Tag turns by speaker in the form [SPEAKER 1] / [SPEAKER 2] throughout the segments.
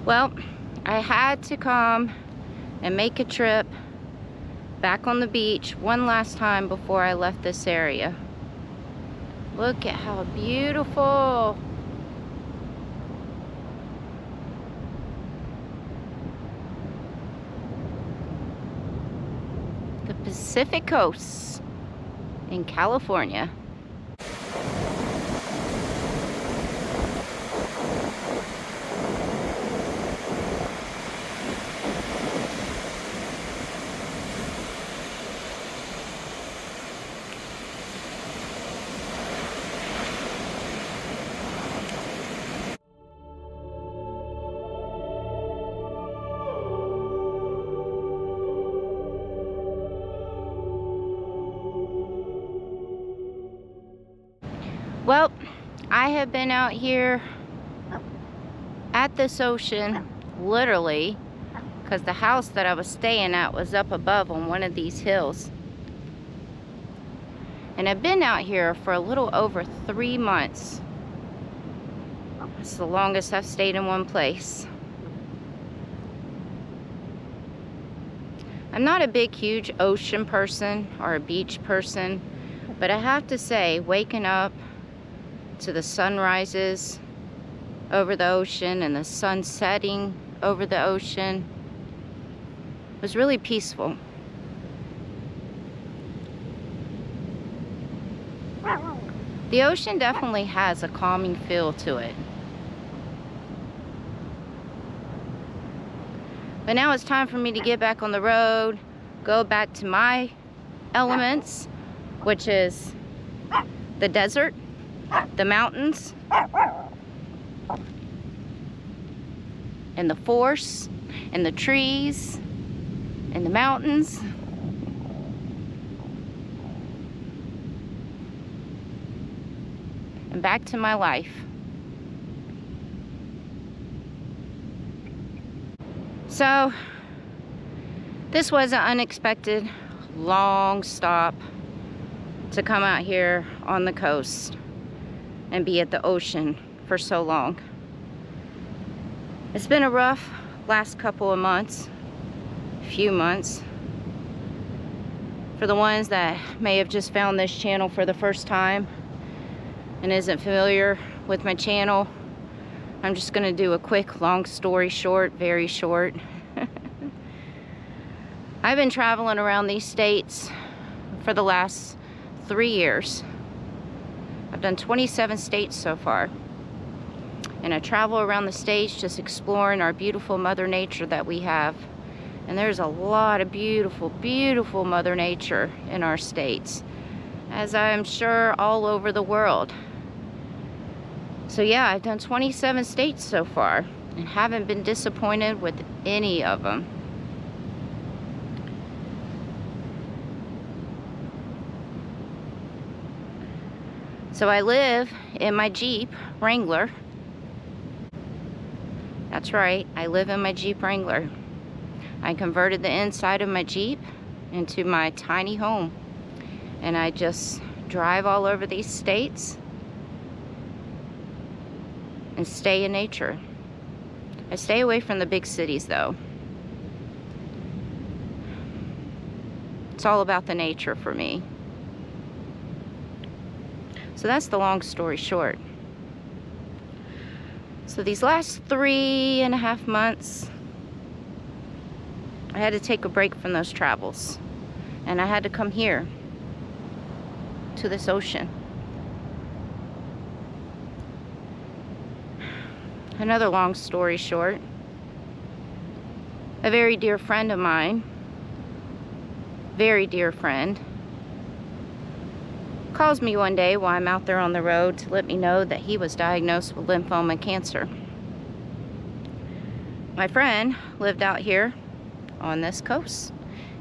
[SPEAKER 1] Well, I had to come and make a trip back on the beach one last time before I left this area. Look at how beautiful. The Pacific Coast in California. Well, I have been out here at this ocean, literally, because the house that I was staying at was up above on one of these hills. And I've been out here for a little over 3 months. It's the longest I've stayed in one place. I'm not a big, huge ocean person or a beach person, but I have to say, waking up to the sunrises over the ocean and the sun setting over the ocean was really peaceful. The ocean definitely has a calming feel to it. But now it's time for me to get back on the road, go back to my elements, which is the desert, the mountains, and the forest, and the trees, and the mountains. And back to my life. So, this was an unexpected long stop to come out here on the coast and be at the ocean for so long. It's been a rough last couple of months, few months. For the ones that may have just found this channel for the first time and isn't familiar with my channel, I'm just gonna do a quick long story short, very short. I've been traveling around these states for the last 3 years. I've done 27 states so far. And I travel around the states just exploring our beautiful Mother Nature that we have. And there's a lot of beautiful, beautiful Mother Nature in our states, as I am sure all over the world. So yeah, I've done 27 states so far and haven't been disappointed with any of them. So I live in my Jeep Wrangler. That's right, I live in my Jeep Wrangler. I converted the inside of my Jeep into my tiny home. And I just drive all over these states and stay in nature. I stay away from the big cities though. It's all about the nature for me. So that's the long story short. So these last 3.5 months, I had to take a break from those travels. And I had to come here to this ocean. Another long story short, a very dear friend of mine, very dear friend, calls me one day while I'm out there on the road to let me know that he was diagnosed with lymphoma cancer. My friend lived out here on this coast.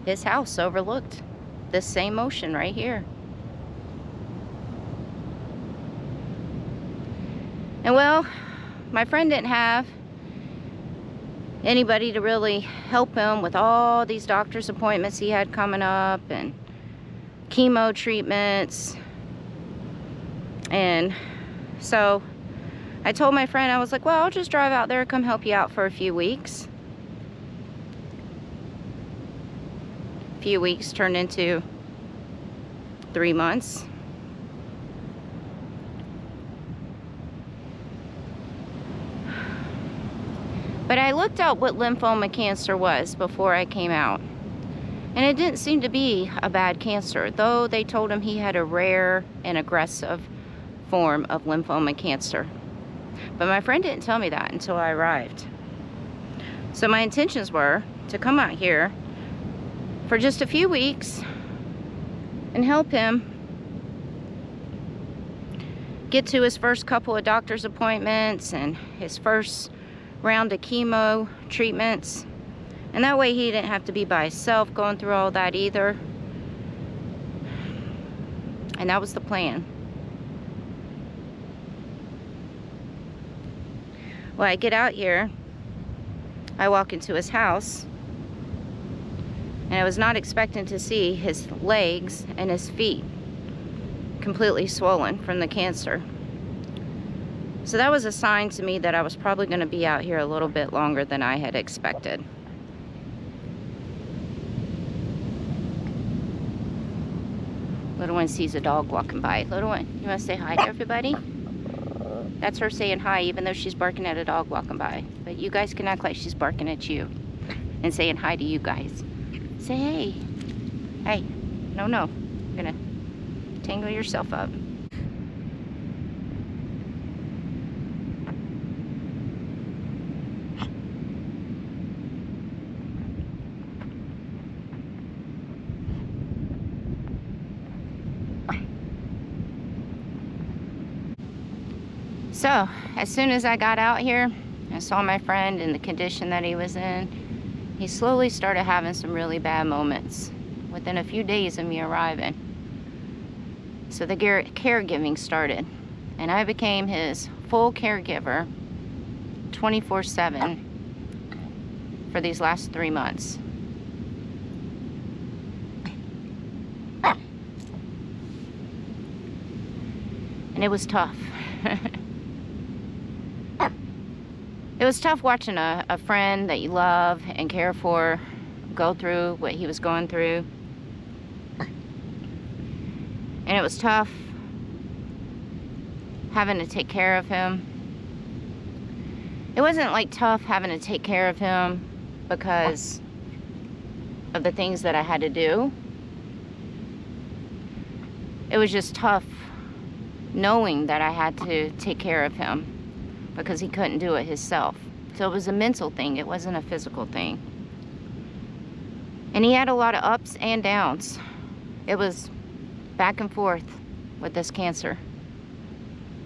[SPEAKER 1] His house overlooked this same ocean right here. And well, my friend didn't have anybody to really help him with all these doctor's appointments he had coming up and chemo treatments. And so I told my friend, I was like, well, I'll just drive out there, come help you out for a few weeks. A few weeks turned into 3 months. But I looked up what lymphoma cancer was before I came out. And it didn't seem to be a bad cancer, though they told him he had a rare and aggressive form of lymphoma cancer. But my friend didn't tell me that until I arrived. So my intentions were to come out here for just a few weeks and help him get to his first couple of doctor's appointments and his first round of chemo treatments. And that way he didn't have to be by himself going through all that either. And that was the plan. Well, I get out here, I walk into his house, and I was not expecting to see his legs and his feet completely swollen from the cancer. So that was a sign to me that I was probably going to be out here a little bit longer than I had expected. Little one sees a dog walking by. Little one, you want to say hi to everybody? That's her saying hi, even though she's barking at a dog walking by. But you guys can act like she's barking at you and saying hi to you guys. Say hey. Hey. No, no. You're gonna tangle yourself up. So, as soon as I got out here, I saw my friend in the condition that he was in. He slowly started having some really bad moments within a few days of me arriving. So the caregiving started, and I became his full caregiver 24/7 for these last 3 months. And it was tough. It was tough watching a friend that you love and care for go through what he was going through. And it was tough having to take care of him. It wasn't like tough having to take care of him because of the things that I had to do. It was just tough knowing that I had to take care of him because he couldn't do it himself. So it was a mental thing, it wasn't a physical thing. And he had a lot of ups and downs. It was back and forth with this cancer.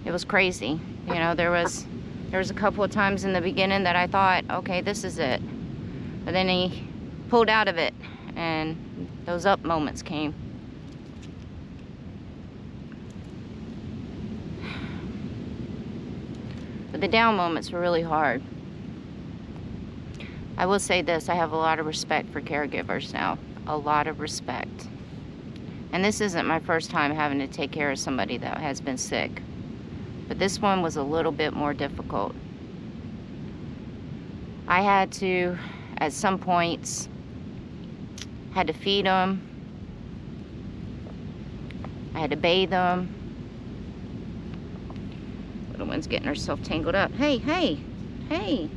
[SPEAKER 1] It was crazy. You know, there was a couple of times in the beginning that I thought, okay, this is it. But then he pulled out of it and those up moments came. But the down moments were really hard. I will say this, I have a lot of respect for caregivers now. A lot of respect. And this isn't my first time having to take care of somebody that has been sick. But this one was a little bit more difficult. I had to, at some points, had to feed them. I had to bathe them. Little one's getting herself tangled up. Hey, hey, hey.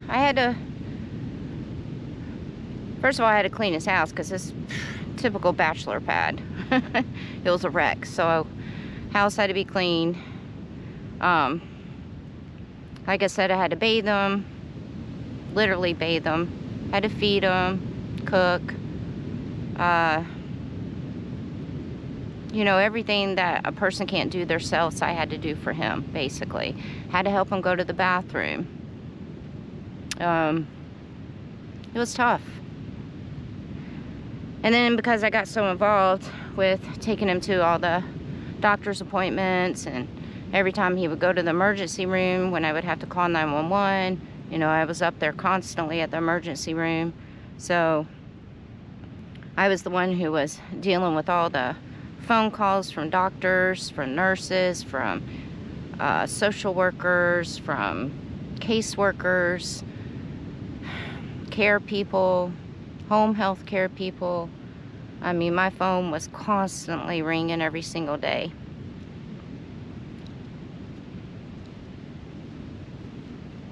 [SPEAKER 1] I had to, first of all, I had to clean his house because it's typical bachelor pad. It was a wreck, so house had to be cleaned. Like I said, I had to bathe them, literally bathe them. Had to feed them, cook, you know, everything that a person can't do themselves, I had to do for him, basically. Had to help him go to the bathroom. It was tough. And then because I got so involved with taking him to all the doctor's appointments, and every time he would go to the emergency room when I would have to call 911, you know, I was up there constantly at the emergency room. So I was the one who was dealing with all the phone calls from doctors, from nurses, from social workers, from caseworkers, care people, home health care people. I mean, my phone was constantly ringing every single day.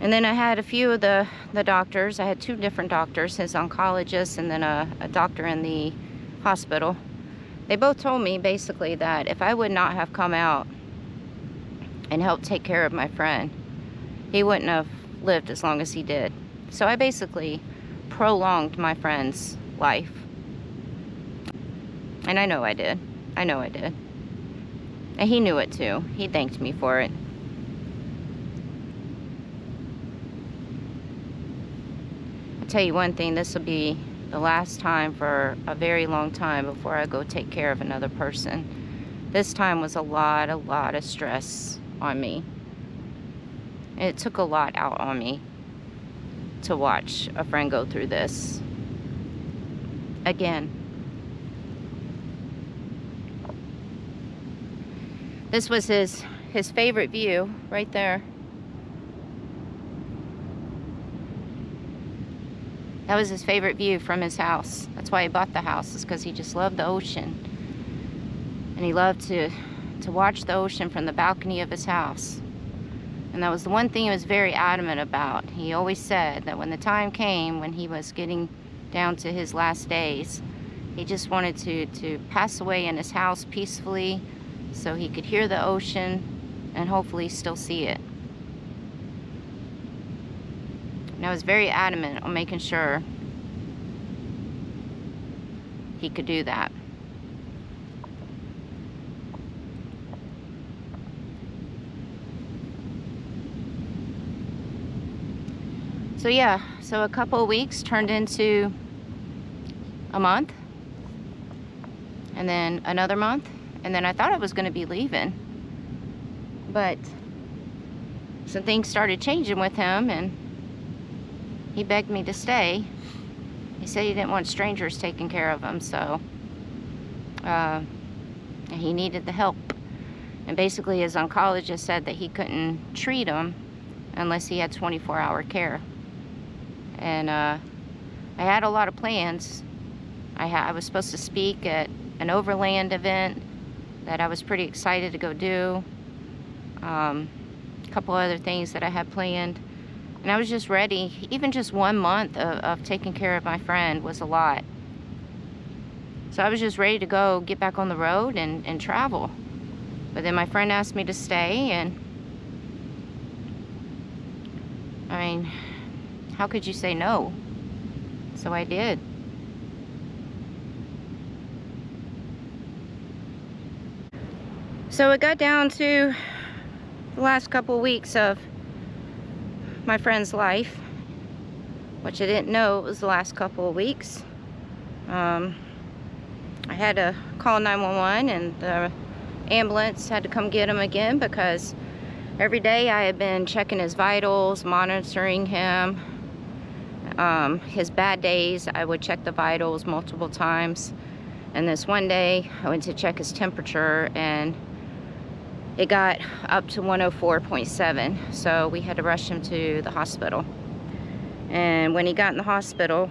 [SPEAKER 1] And then I had a few of the doctors. I had 2 different doctors, his oncologist and then a doctor in the hospital. They both told me basically that if I would not have come out and helped take care of my friend, he wouldn't have lived as long as he did. So I basically prolonged my friend's life. And I know I did. I know I did. And he knew it too. He thanked me for it. I'll tell you one thing, this will be the last time for a very long time before I go take care of another person. This time was a lot of stress on me. It took a lot out on me to watch a friend go through this again. This was his favorite view right there. That was his favorite view from his house. That's why he bought the house, is because he just loved the ocean. And he loved to watch the ocean from the balcony of his house. And that was the one thing he was very adamant about. He always said that when the time came, when he was getting down to his last days, he just wanted to pass away in his house peacefully so he could hear the ocean and hopefully still see it. And I was very adamant on making sure he could do that. So yeah, so a couple of weeks turned into a month, and then another month, and then I thought I was going to be leaving, but some things started changing with him, and he begged me to stay. He said he didn't want strangers taking care of him, so he needed the help. And basically his oncologist said that he couldn't treat him unless he had 24-hour care. And I had a lot of plans. I was supposed to speak at an overland event that I was pretty excited to go do. A couple other things that I had planned. And I was just ready. Even just 1 month of taking care of my friend was a lot. So I was just ready to go get back on the road and travel. But then my friend asked me to stay, and I mean, how could you say no? So I did. So it got down to the last couple of weeks of my friend's life, which I didn't know it was the last couple of weeks. I had to call 911, and the ambulance had to come get him again, because every day I had been checking his vitals, monitoring him. His bad days, I would check the vitals multiple times. And this one day, I went to check his temperature, and it got up to 104.7. So we had to rush him to the hospital. And when he got in the hospital,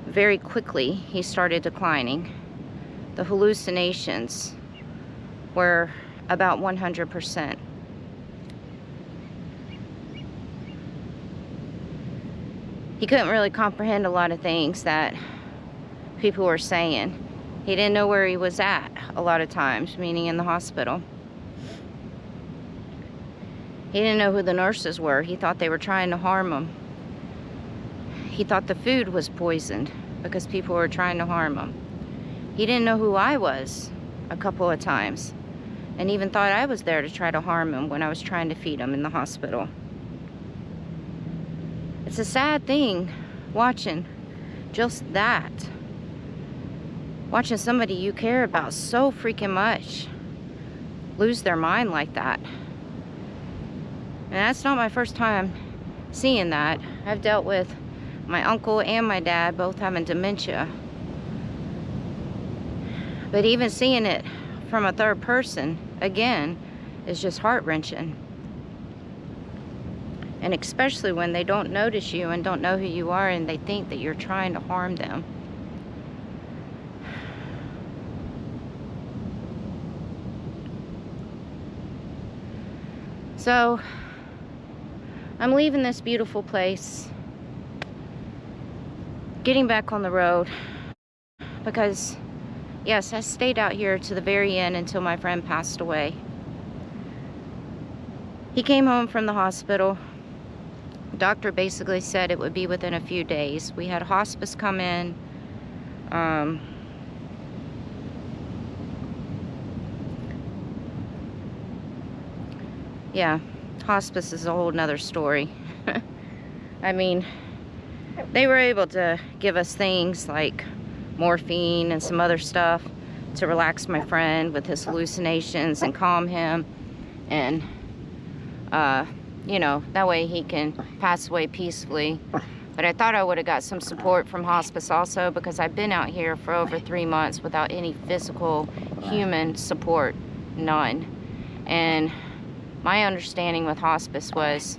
[SPEAKER 1] very quickly, he started declining. The hallucinations were about 100%. He couldn't really comprehend a lot of things that people were saying. He didn't know where he was at a lot of times, meaning in the hospital. He didn't know who the nurses were. He thought they were trying to harm him. He thought the food was poisoned because people were trying to harm him. He didn't know who I was a couple of times, and even thought I was there to try to harm him when I was trying to feed him in the hospital. It's a sad thing watching just that. Watching somebody you care about so freaking much lose their mind like that. And that's not my first time seeing that. I've dealt with my uncle and my dad both having dementia But even seeing it from a third person, again, is just heart-wrenching. And especially when they don't notice you and don't know who you are, and they think that you're trying to harm them. So, I'm leaving this beautiful place, getting back on the road, because, yes, I stayed out here to the very end until my friend passed away. He came home from the hospital. The doctor basically said it would be within a few days. We had hospice come in. Yeah, hospice is a whole nother story. I mean, they were able to give us things like morphine and some other stuff to relax my friend with his hallucinations and calm him, and you know, that way he can pass away peacefully. But I thought I would have got some support from hospice also, because I've been out here for over 3 months without any physical human support, none. And my understanding with hospice was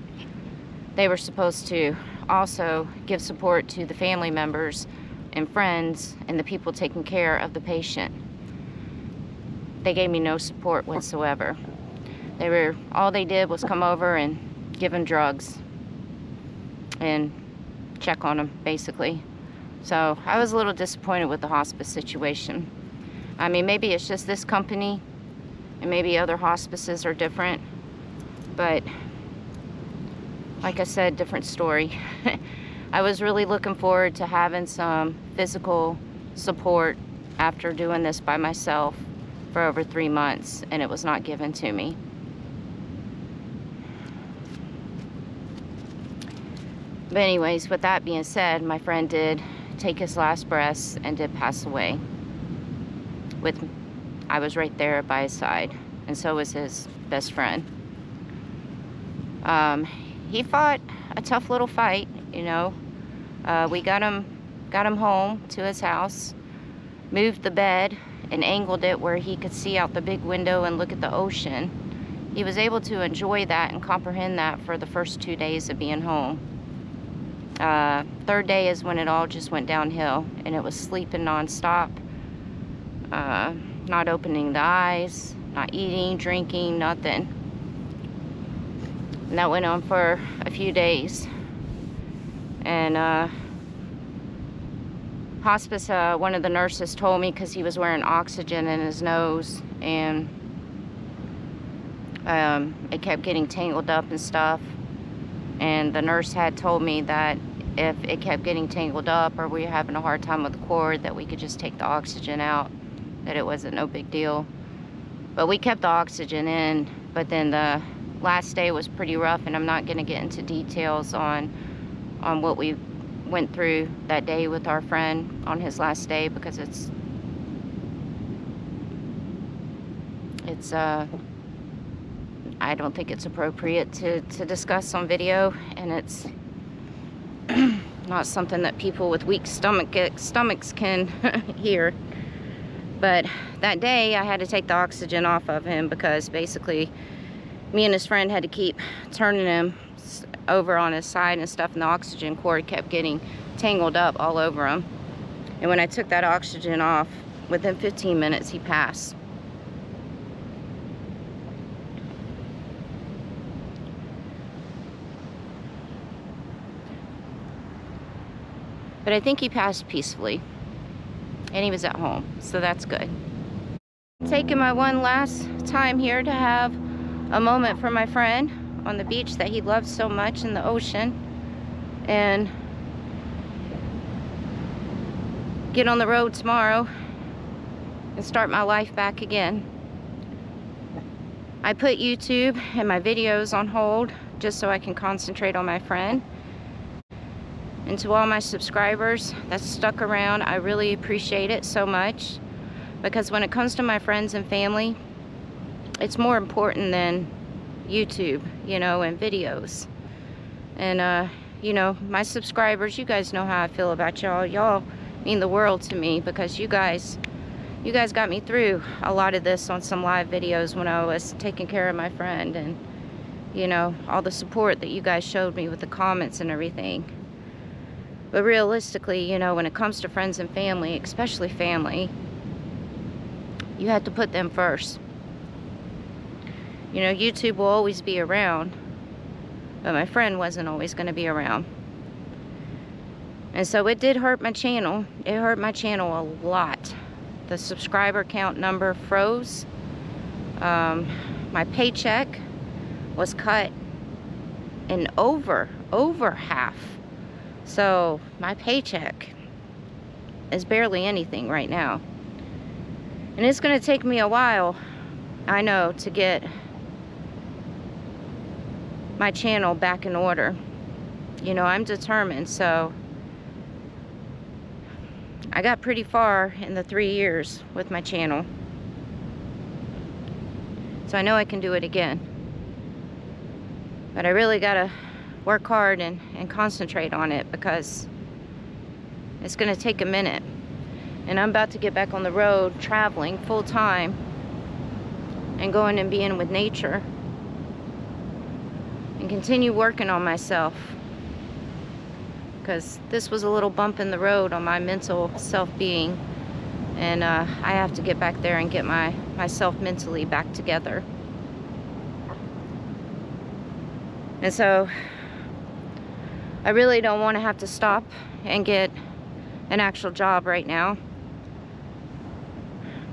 [SPEAKER 1] they were supposed to also give support to the family members and friends and the people taking care of the patient. They gave me no support whatsoever. All they did was come over and give them drugs and check on them, basically. So I was a little disappointed with the hospice situation. I mean, maybe it's just this company, and maybe other hospices are different, but like I said, different story. I was really looking forward to having some physical support after doing this by myself for over 3 months, and it was not given to me. But anyways, with that being said, my friend did take his last breaths and did pass away. I was right there by his side, and so was his best friend. He fought a tough little fight, you know. We got him home to his house, moved the bed and angled it where he could see out the big window and look at the ocean. He was able to enjoy that and comprehend that for the first 2 days of being home. Third day is when it all just went downhill, and it was sleeping nonstop, not opening the eyes, not eating, drinking, nothing. And that went on for a few days. And hospice, one of the nurses told me, because he was wearing oxygen in his nose, and it kept getting tangled up and stuff. And the nurse had told me that if it kept getting tangled up or we were having a hard time with the cord, that we could just take the oxygen out, that it wasn't no big deal. But we kept the oxygen in, but then the last day was pretty rough, and I'm not going to get into details on what we went through that day with our friend on his last day, because it's I don't think it's appropriate to discuss on video, and it's not something that people with weak stomachs can hear. But that day I had to take the oxygen off of him, because basically me and his friend had to keep turning him over on his side and stuff, and the oxygen cord kept getting tangled up all over him. And when I took that oxygen off, within 15 minutes he passed. But I think he passed peacefully, and he was at home, so that's good. Taking my one last time here to have a moment for my friend on the beach that he loves so much, in the ocean, and get on the road tomorrow and start my life back again. I put YouTube and my videos on hold just so I can concentrate on my friend. And to all my subscribers that stuck around, I really appreciate it so much, because when it comes to my friends and family, it's more important than YouTube, you know, and videos. And you know, my subscribers, you guys know how I feel about y'all. Y'all mean the world to me, because you guys you guys got me through a lot of this on some live videos when I was taking care of my friend, and you know, all the support that you guys showed me with the comments and everything. But realistically, you know, when it comes to friends and family, especially family, you have to put them first. You know, YouTube will always be around, but my friend wasn't always going to be around. And so it did hurt my channel. It hurt my channel a lot. The subscriber count number froze. My paycheck was cut in over half. So my paycheck is barely anything right now. And it's going to take me a while, I know, to get my channel back in order. You know, I'm determined. So I got pretty far in the 3 years with my channel. So I know I can do it again. But I really gotta work hard and concentrate on it, because it's gonna take a minute. And I'm about to get back on the road, traveling full time, and going and being with nature, and continue working on myself. Because this was a little bump in the road on my mental self-being, and I have to get back there and get myself mentally back together. And so I really don't want to have to stop and get an actual job right now,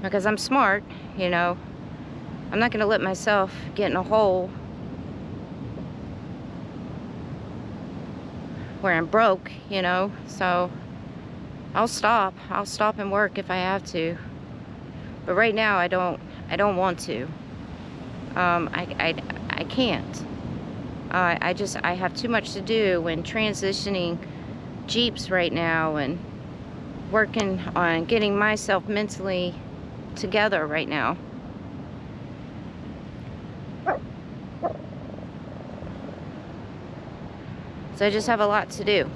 [SPEAKER 1] because I'm smart, you know. I'm not going to let myself get in a hole where I'm broke, you know. So I'll stop and work if I have to, but right now I don't want to. I can't. I have too much to do when transitioning Jeeps right now, and working on getting myself mentally together right now. So I just have a lot to do.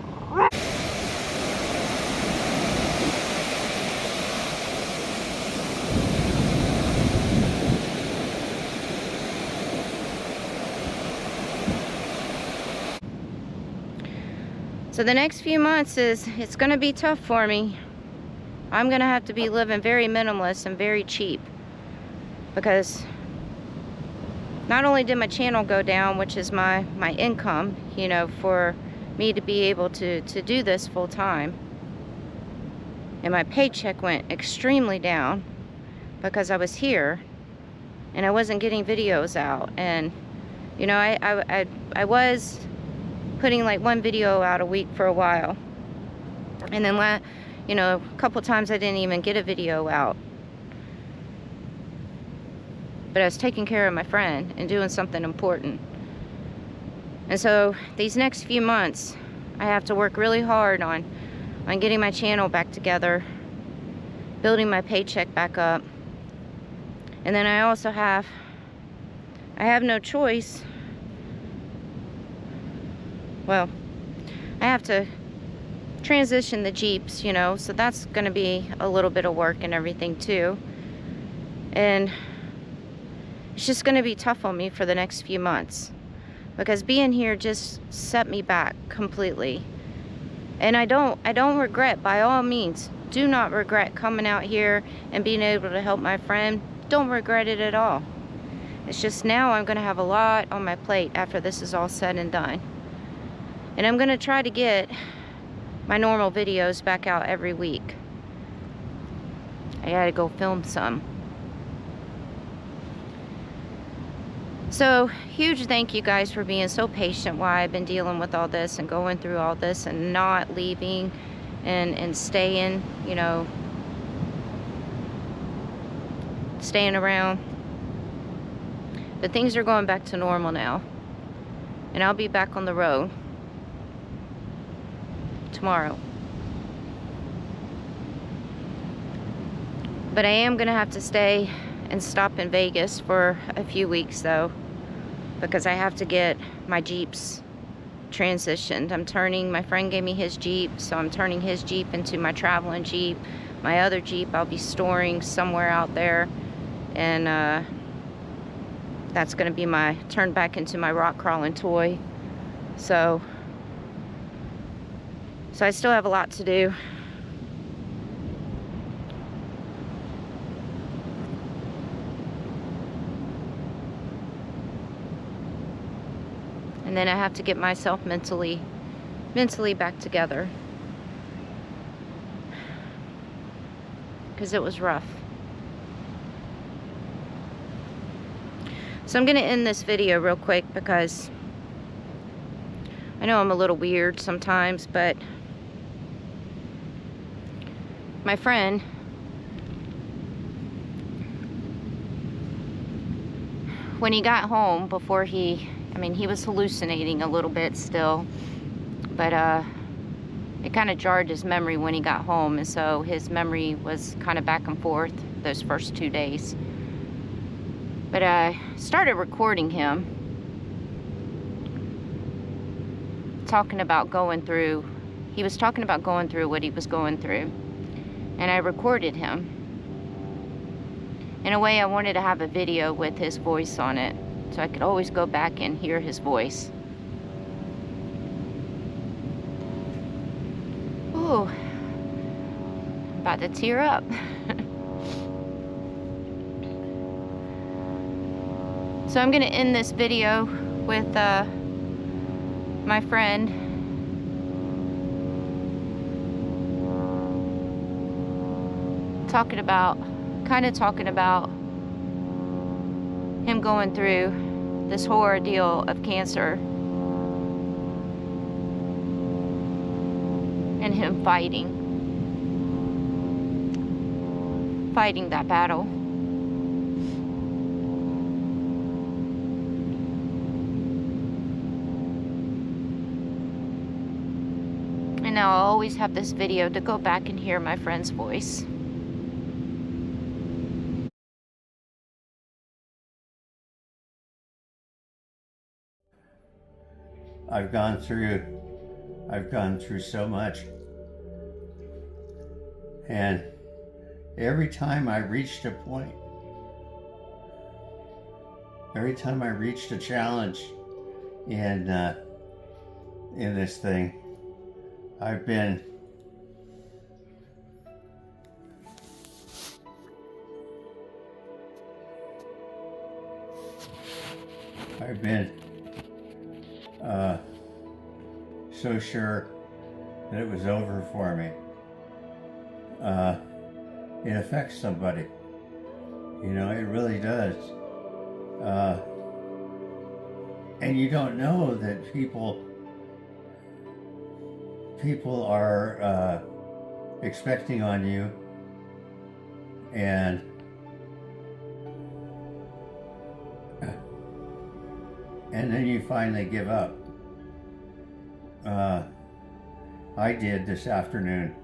[SPEAKER 1] So the next few months it's gonna be tough for me. I'm gonna have to be living very minimalist and very cheap, because not only did my channel go down, which is my income, you know, for me to be able to do this full time, and my paycheck went extremely down because I was here and I wasn't getting videos out. And you know, I was putting like 1 video out a week for a while, and then you know, a couple times I didn't even get a video out. But I was taking care of my friend and doing something important. And so these next few months, I have to work really hard on getting my channel back together, building my paycheck back up. And then I also have no choice. Well, I have to transition the Jeeps, you know, so that's going to be a little bit of work and everything too. And it's just going to be tough on me for the next few months, because being here just set me back completely. And I don't regret, by all means, do not regret coming out here and being able to help my friend. Don't regret it at all. It's just now I'm going to have a lot on my plate after this is all said and done. And I'm going to try to get my normal videos back out every week. I gotta go film some. So, huge thank you guys for being so patient while I've been dealing with all this and going through all this and not leaving and staying, you know, staying around. But things are going back to normal now. And I'll be back on the road tomorrow. But I am gonna have to stay and stop in Vegas for a few weeks though, because I have to get my Jeeps transitioned. My friend gave me his Jeep, so I'm turning his Jeep into my traveling Jeep. my other Jeep I'll be storing somewhere out there, and that's going to be turned back into my rock crawling toy. So I still have a lot to do. And then I have to get myself mentally back together, because it was rough. So I'm going to end this video real quick, because I know I'm a little weird sometimes, but my friend, when he got home, before he was hallucinating a little bit still, but it kind of jarred his memory when he got home, and so his memory was kind of back and forth those first 2 days. But I started recording him talking about going through, he was talking about going through what he was going through, and I recorded him. In a way, I wanted to have a video with his voice on it, so I could always go back and hear his voice. Ooh, I'm about to tear up. So I'm going to end this video with my friend talking about him going through this whole ordeal of cancer, and him fighting that battle. And now I'll always have this video to go back and hear my friend's voice.
[SPEAKER 2] I've gone through so much, and every time I reached a point, every time I reached a challenge in this thing, I've been so sure that it was over for me. It affects somebody, you know, it really does. And you don't know that people are expecting on you, and then you finally give up. I did this afternoon.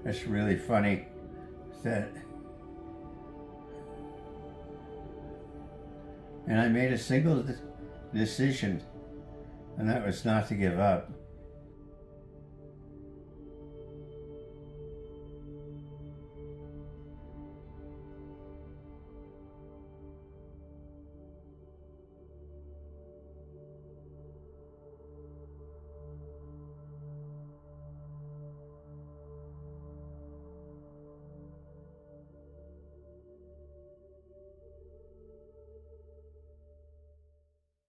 [SPEAKER 2] It's really funny that, and I made a single decision, and that was not to give up.